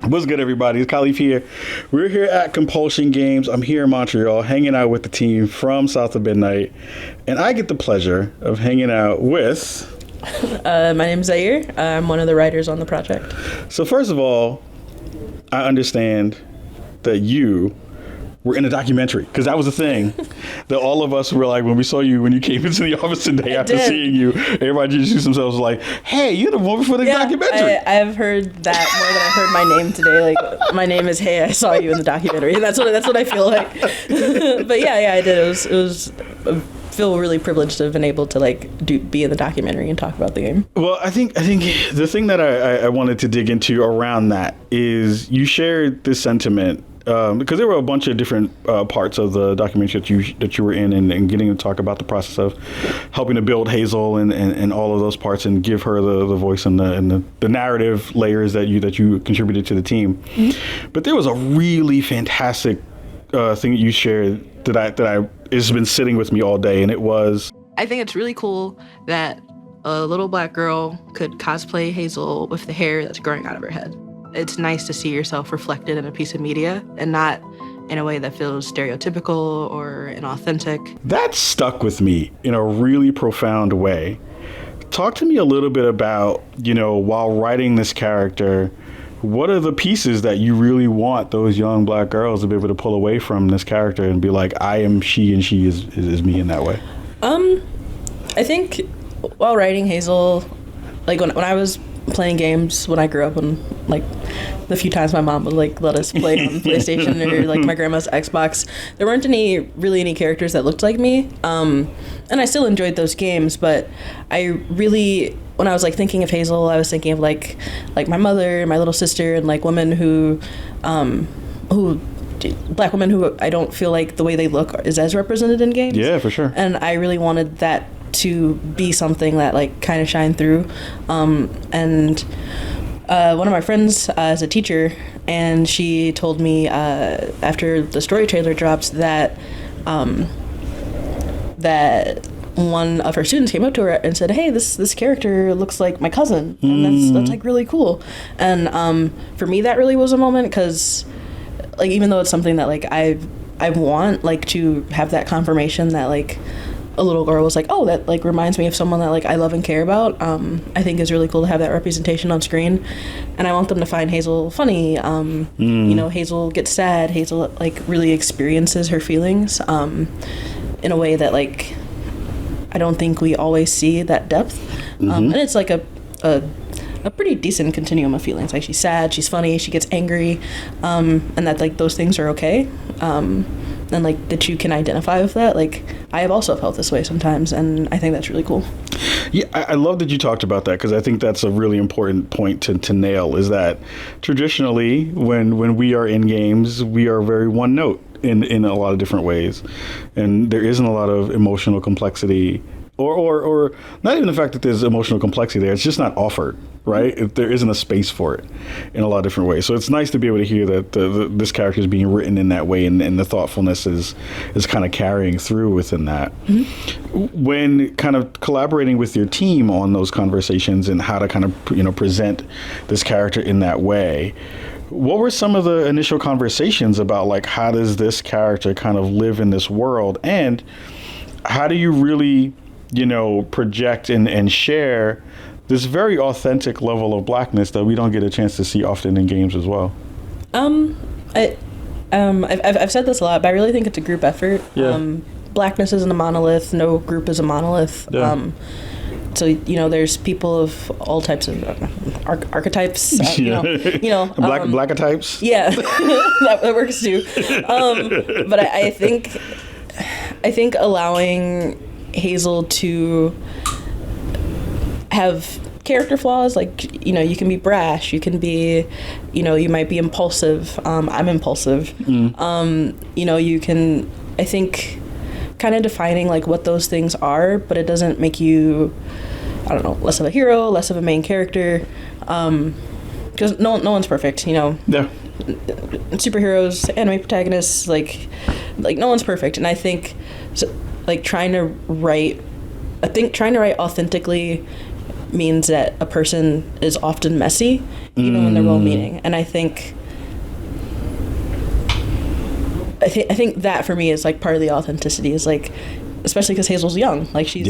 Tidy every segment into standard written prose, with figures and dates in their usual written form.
What's good, everybody? It's Khalif here. We're here at Compulsion Games. I'm here in Montreal, hanging out with the team from South of Midnight, and I get the pleasure of hanging out with... My name's Zaire. I'm one of the writers on the project. So first of all, I understand that you were in a documentary, because that was the thing that all of us were like, when we saw you, when you came into the office today after seeing you, everybody introduced themselves like, hey, you're the woman for the documentary. I've heard that more than I heard my name today. Like, my name is, hey, I saw you in the documentary. And that's what I feel like. But yeah, I did. It was I feel really privileged to have been able to be in the documentary and talk about the game. Well, I think the thing that I wanted to dig into around that is you shared this sentiment because there were a bunch of different parts of the documentary that you were in and getting to talk about the process of helping to build Hazel and all of those parts and give her the voice and the narrative layers that you contributed to the team. Mm-hmm. But there was a really fantastic thing that you shared that I has been sitting with me all day, and it was... I think it's really cool that a little black girl could cosplay Hazel with the hair that's growing out of her head. It's nice to see yourself reflected in a piece of media and not in a way that feels stereotypical or inauthentic. That stuck with me in a really profound way. Talk to me a little bit about, while writing this character, what are the pieces that you really want those young black girls to be able to pull away from this character and be like, I am she and she is me in that way? I think while writing Hazel, when I was playing games when I grew up, and the few times my mom would let us play on PlayStation or my grandma's Xbox, there weren't any characters that looked like me, and I still enjoyed those games. But I really, when I was thinking of Hazel, I was thinking of like my mother, my little sister, and women who black women who I don't feel like the way they look is as represented in games. Yeah, for sure. And I really wanted that to be something that kind of shine through. And one of my friends is a teacher, and she told me after the story trailer dropped that that one of her students came up to her and said, hey, this character looks like my cousin, and that's really cool. And for me, that really was a moment, because even though it's something that I want to have that confirmation that a little girl was oh, that reminds me of someone that I love and care about, I think is really cool to have that representation on screen. And I want them to find Hazel funny. Hazel gets sad. Hazel really experiences her feelings in a way that I don't think we always see that depth. And it's a pretty decent continuum of feelings. She's sad, she's funny, she gets angry, and that those things are okay. And that you can identify with that. I have also felt this way sometimes, and I think that's really cool. Yeah, I love that you talked about that, because I think that's a really important point to nail, is that traditionally when we are in games, we are very one note in a lot of different ways, and there isn't a lot of emotional complexity or not even the fact that there's emotional complexity there. It's just not offered, right? There isn't a space for it in a lot of different ways. So it's nice to be able to hear that this character is being written in that way, and the thoughtfulness is kind of carrying through within that. Mm-hmm. When kind of collaborating with your team on those conversations and how to kind of present this character in that way, what were some of the initial conversations about how does this character kind of live in this world, and how do you really project and share this very authentic level of blackness that we don't get a chance to see often in games as well? I've said this a lot, but I really think it's a group effort. Yeah. Blackness isn't a monolith. No group is a monolith. Yeah. So there's people of all types of archetypes. Blacker types. Yeah, that works too. But I think allowing Hazel to have character flaws, you can be brash, you can be, you might be impulsive. I'm impulsive. You can, I think, kind of defining what those things are, but it doesn't make you, less of a hero, less of a main character, because no one's perfect. Yeah. Superheroes, anime protagonists, no one's perfect, and I think trying to write authentically means that a person is often messy, even when they're well-meaning. And I think that for me is like part of the authenticity, is like, especially because Hazel's young, like she's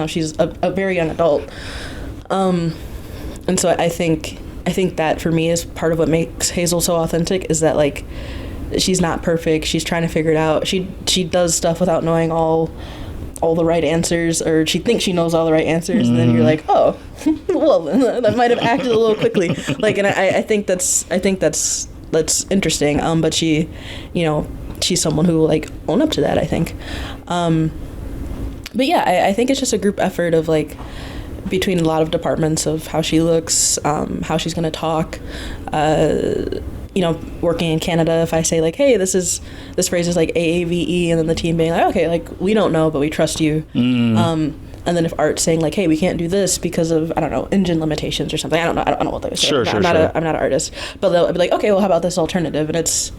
she's a very young adult, and so I think that for me is part of what makes Hazel so authentic, is that like she's not perfect, she's trying to figure it out, she does stuff without knowing all the right answers, or she thinks she knows all the right answers, and then you're like, oh, well, that might have acted a little quickly, like, and I think that's interesting, but she, she's someone who will like own up to that, I think. But yeah, I think it's just a group effort of like, between a lot of departments, of how she looks, how she's going to talk, working in Canada, if I say like, hey, this phrase is like AAVE, and then the team being like, okay, like we don't know, but we trust you. And then if Art's saying like, hey, we can't do this because of, I don't know, engine limitations or something. I don't know what they would say. I'm not an artist, but they'll be like, okay, well, how about this alternative? And it's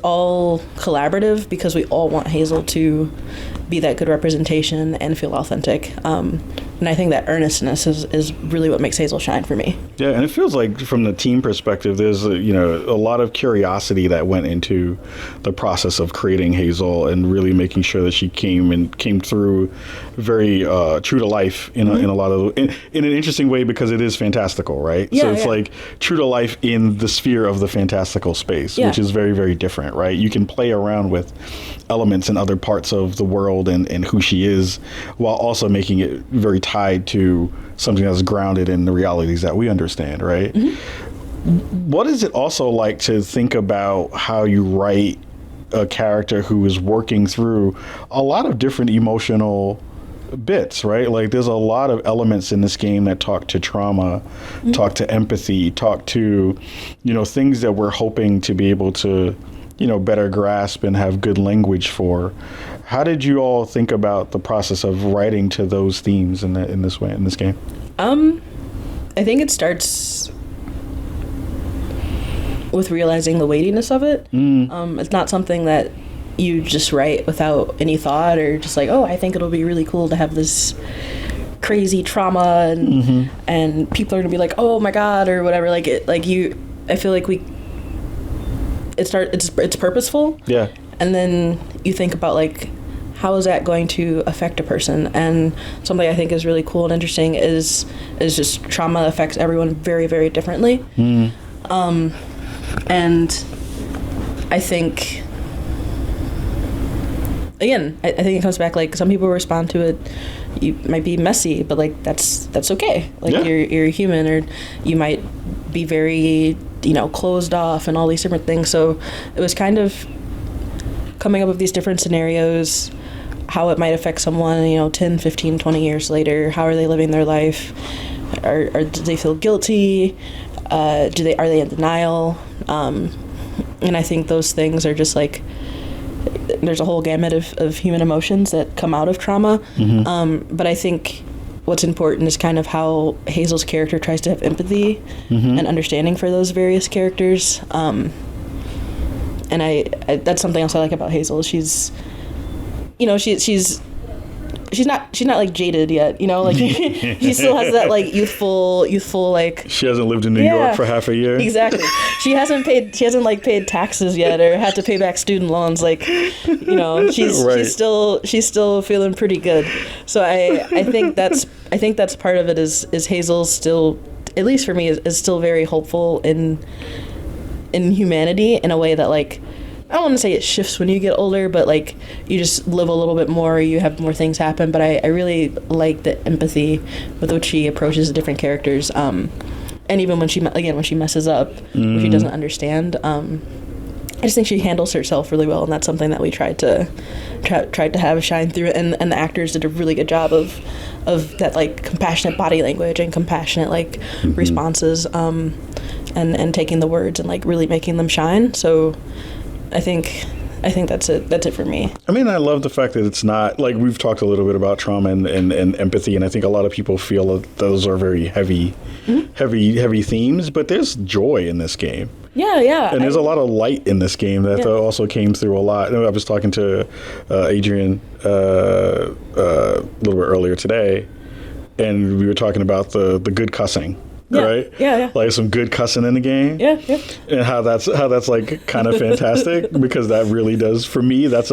all collaborative, because we all want Hazel to be that good representation and feel authentic. And I think that earnestness is really what makes Hazel shine for me. Yeah, and it feels like from the team perspective, there's a lot of curiosity that went into the process of creating Hazel, and really making sure that she came through very true to life in a lot of in an interesting way, because it is fantastical, right? Yeah, so it's like true to life in the sphere of the fantastical space, which is very, very different, right? You can play around with elements in other parts of the world and who she is, while also making it very tied to something that's grounded in the realities that we understand, right? What is it also like to think about how you write a character who is working through a lot of different emotional bits, right? Like there's a lot of elements in this game that talk to trauma, talk to empathy, talk to, things that we're hoping to be able to, better grasp and have good language for. How did you all think about the process of writing to those themes in this game? I think it starts with realizing the weightiness of it. It's not something that you just write without any thought, or just like, oh, I think it'll be really cool to have this crazy trauma, and people are gonna be like, oh my god, or whatever. I feel like it's purposeful. Yeah. And then you think about like, how is that going to affect a person? And something I think is really cool and interesting is just trauma affects everyone very, very differently. And I think, again, I think it comes back, like, some people respond to it, you might be messy, but like that's okay. Like you're human, or you might be very, closed off and all these different things. So it was kind of coming up with these different scenarios, how it might affect someone, 10, 15, 20 years later. How are they living their life? Do they feel guilty? Are they in denial? And I think those things are just like, there's a whole gamut of human emotions that come out of trauma. But I think what's important is kind of how Hazel's character tries to have empathy and understanding for those various characters. And I that's something else I like about Hazel. She's not like jaded yet, like she still has that like youthful like, she hasn't lived in New York for half a year. Exactly. She hasn't paid taxes yet, or had to pay back student loans, like, she's still feeling pretty good. So I think that's part of it, is Hazel still, at least for me, is still very hopeful in humanity, in a way that, like, I don't want to say it shifts when you get older, but like you just live a little bit more, you have more things happen. But I really like the empathy with which she approaches the different characters. And even when she messes up, or she doesn't understand, I just think she handles herself really well, and that's something that we tried to have shine through it. And the actors did a really good job of that, like, compassionate body language and compassionate, like, responses, and taking the words and like really making them shine. So I think that's it for me. I mean, I love the fact that it's not, like, we've talked a little bit about trauma and empathy, and I think a lot of people feel that those are very heavy themes, but there's joy in this game. Yeah. And there's a lot of light in this game that also came through a lot. I was talking to Adrian a little bit earlier today, and we were talking about the good cussing. Yeah. Right? Yeah. Like some good cussing in the game. Yeah. And how that's like kind of fantastic because that really does, for me, that's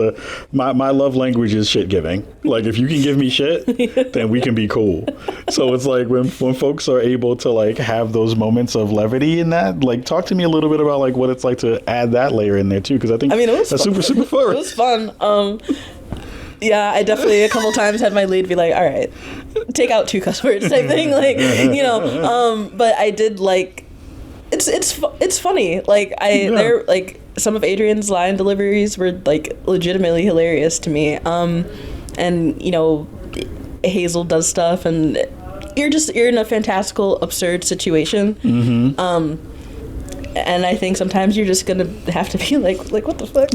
my love language is shit giving. Like if you can give me shit, then we can be cool. So it's like when folks are able to like have those moments of levity in that, like talk to me a little bit about like what it's like to add that layer in there too, because I think it was that's fun. super fun. It was fun. Yeah, I definitely a couple times had my lead be like, all right, take out 2 cuss words type thing, like, but I did like, it's funny. Like they're like some of Adrian's line deliveries were like legitimately hilarious to me. And Hazel does stuff and you're in a fantastical, absurd situation. Mm-hmm. And I think sometimes you're just gonna have to be like what the fuck,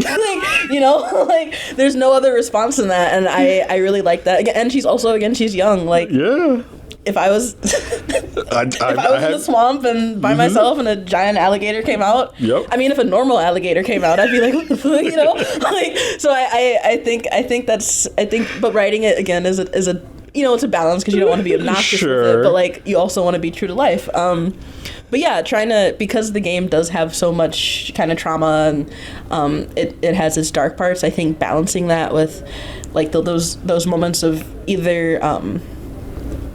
like there's no other response than that, and I really like that. And she's young. Like if I was if I was in the swamp and by myself and a giant alligator came out, I mean if a normal alligator came out, I'd be like what the fuck, like so I think but writing it again is a it's a balance because you don't want to be obnoxious with it, but like you also want to be true to life. But yeah, because the game does have so much kind of trauma and it has its dark parts, I think balancing that with like those moments of either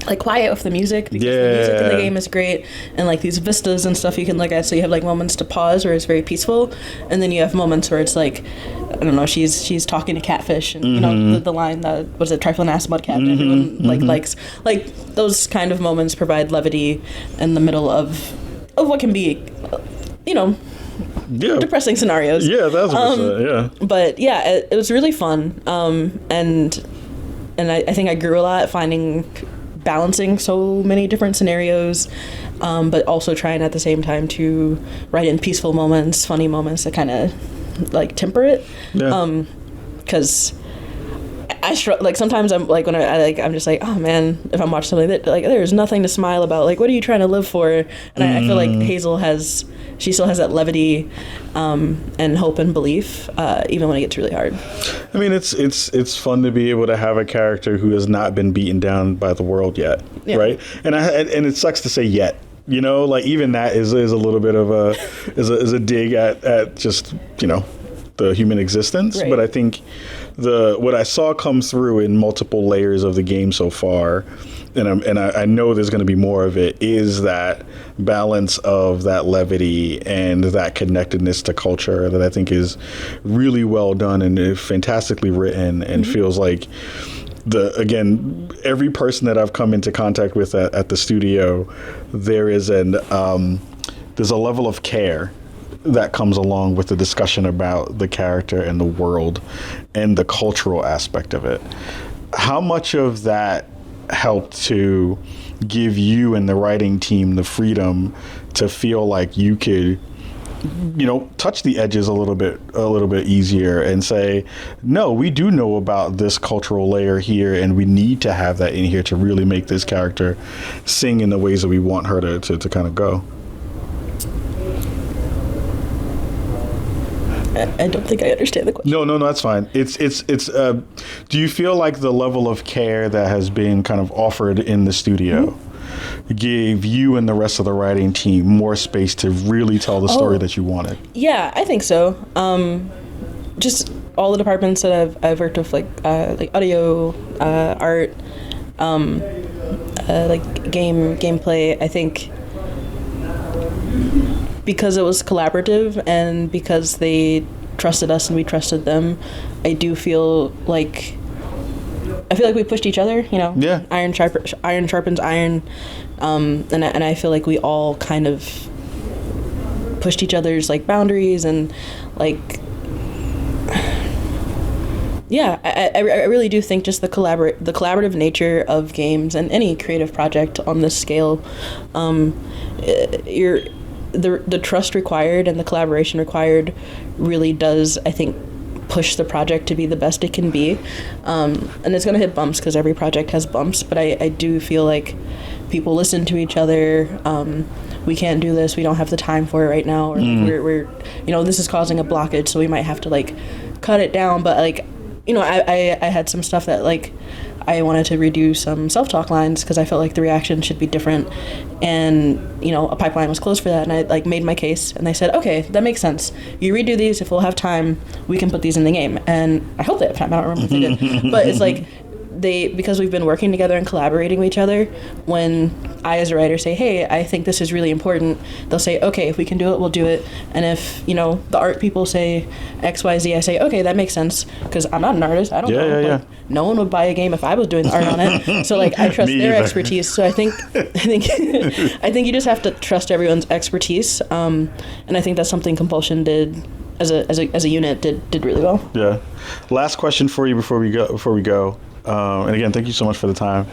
like quiet with the music, because the music in the game is great, and like these vistas and stuff you can look at, so you have like moments to pause where it's very peaceful, and then you have moments where it's like, I don't know, she's talking to catfish, and the line that was it, trifling ass mud cat, everyone likes, like those kind of moments provide levity in the middle of what can be depressing scenarios. But yeah, it was really fun, and I think I grew a lot balancing so many different scenarios, but also trying at the same time to write in peaceful moments, funny moments that kind of like temper it. Because like sometimes I'm like when I'm just like, oh man, if I'm watching something that like there's nothing to smile about, like what are you trying to live for? And I feel like Hazel still has that levity and hope and belief even when it gets really hard. I mean, it's fun to be able to have a character who has not been beaten down by the world yet, right? And it sucks to say yet. Like even that is a little bit of a dig at just the human existence, but I think what I saw come through in multiple layers of the game so far, and I know there's going to be more of it, is that balance of that levity and that connectedness to culture that I think is really well done and fantastically written, and feels like every person that I've come into contact with at the studio, there's a level of care that comes along with the discussion about the character and the world and the cultural aspect of it. How much of that helped to give you and the writing team the freedom to feel like you could touch the edges a little bit easier and say, no, we do know about this cultural layer here, and we need to have that in here to really make this character sing in the ways that we want her to kind of go? I don't think I understand the question. No, that's fine. It's do you feel like the level of care that has been kind of offered in the studio gave you and the rest of the writing team more space to really tell the story that you wanted? Yeah, I think so. Just all the departments that I've worked with, like audio, art, like gameplay, I think because it was collaborative and because they trusted us and we trusted them, I feel like we pushed each other, Yeah. Iron sharpens iron, and I feel like we all kind of pushed each other's like boundaries and like, yeah, I really do think just the collaborative nature of games and any creative project on this scale, the trust required and the collaboration required really does, I think, push the project to be the best it can be. And it's going to hit bumps because every project has bumps, but I do feel like people listen to each other. We can't do this. We don't have the time for it right now. Or we're this is causing a blockage, so we might have to like cut it down. But like, you know, I had some stuff that like I wanted to redo some self-talk lines because I felt like the reaction should be different, and you know, a pipeline was closed for that, and I like made my case, and they said, okay, that makes sense. You redo these. If we'll have time, we can put these in the game. And I hope they have time. I don't remember if they did, but it's like because we've been working together and collaborating with each other, when I as a writer say, hey, I think this is really important, they'll say, okay, if we can do it, we'll do it. And if, you know, the art people say XYZ, I say, okay, that makes sense, because I'm not an artist. I don't know. Like, no one would buy a game if I was doing the art on it. So like I trust their expertise. So I think you just have to trust everyone's expertise. And I think that's something Compulsion did as a unit did really well. Yeah. Last question for you before we go. And again, thank you so much for the time.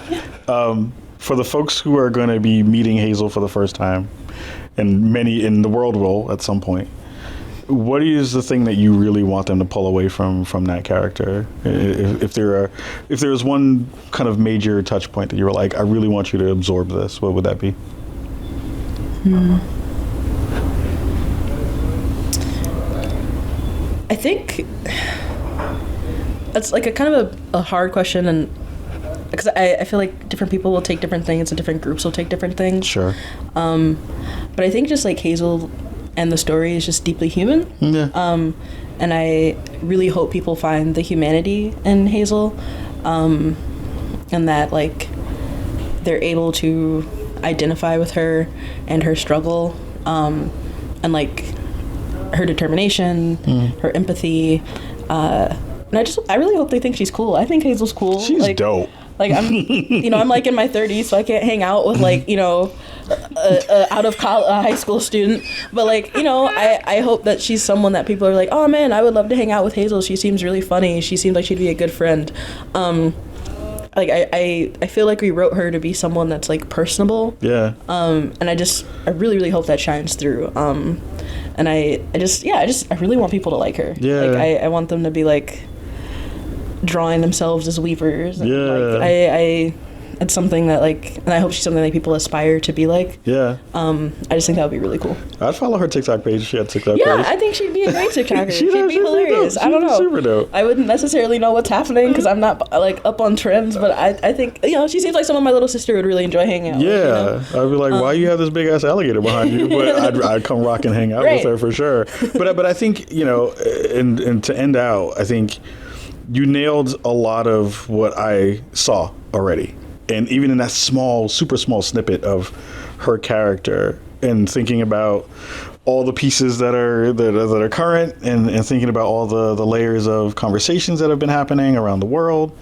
For the folks who are going to be meeting Hazel for the first time, and many in the world will at some point, what is the thing that you really want them to pull away from that character? If there is one kind of major touch point that you were like, I really want you to absorb this, what would that be? I think that's like a kind of a hard question, and because I feel like different people will take different things and different groups will take different things. Sure. But I think just like Hazel and the story is just deeply human. Yeah. And I really hope people find the humanity in Hazel, and that like they're able to identify with her and her struggle, and like her determination, her empathy, and I really hope they think she's cool. I think Hazel's cool. She's like, dope. Like I'm, you know, I'm like in my 30s, so I can't hang out with like, you know, out of college, a high school student. But like, you know, I hope that she's someone that people are like, oh man, I would love to hang out with Hazel. She seems really funny. She seems like she'd be a good friend. Like I feel like we wrote her to be someone that's like personable. Yeah. And I really hope that shines through. And I really want people to like her. Yeah. Like I want them to be like drawing themselves as weavers. And, yeah. Like, it's something that like, and I hope she's something that people aspire to be like. Yeah. I just think that would be really cool. I'd follow her TikTok page. She had a TikTok page. Yeah, I think she'd be a great TikToker. she'd be hilarious. I don't know. Super dope. I wouldn't necessarily know what's happening because I'm not like up on trends, but I think, you know, she seems like someone my little sister would really enjoy hanging out with. You know? I'd be like, why you have this big ass alligator behind you? But I'd come rock and hang out with her for sure. But I think, you know, and to end out, I think you nailed a lot of what I saw already. And even in that super small snippet of her character, and thinking about all the pieces that are current, and thinking about all the layers of conversations that have been happening around the world,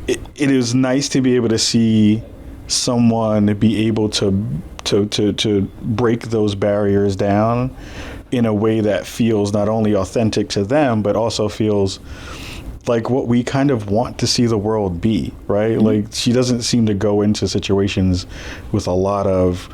it is nice to be able to see someone be able to break those barriers down in a way that feels not only authentic to them, but also feels like what we kind of want to see the world be, right? Mm-hmm. Like she doesn't seem to go into situations with a lot of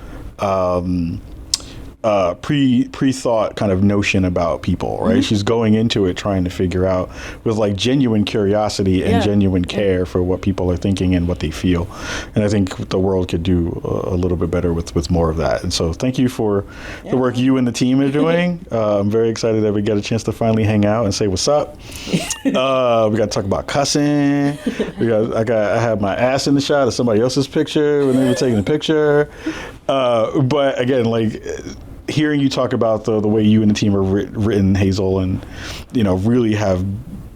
pre-thought kind of notion about people, right? Mm-hmm. She's going into it trying to figure out with like genuine curiosity and genuine care for what people are thinking and what they feel. And I think the world could do a little bit better with more of that. And so thank you for the work you and the team are doing. I'm very excited that we get a chance to finally hang out and say what's up. We got to talk about cussing. I had my ass in the shot of somebody else's picture when they were taking the picture. But again, like hearing you talk about the way you and the team have written Hazel, and you know, really have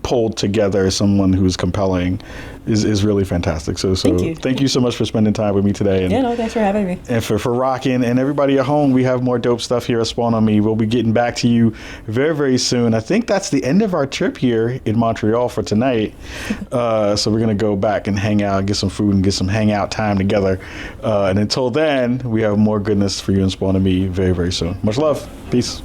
pulled together someone who's compelling is really fantastic. So thank you so much for spending time with me today. And, thanks for having me. And for rocking, and everybody at home, we have more dope stuff here at Spawn on Me. We'll be getting back to you very, very soon. I think that's the end of our trip here in Montreal for tonight. So we're going to go back and hang out, get some food, and get some hangout time together. And until then, we have more goodness for you and Spawn on Me very, very soon. Much love. Peace.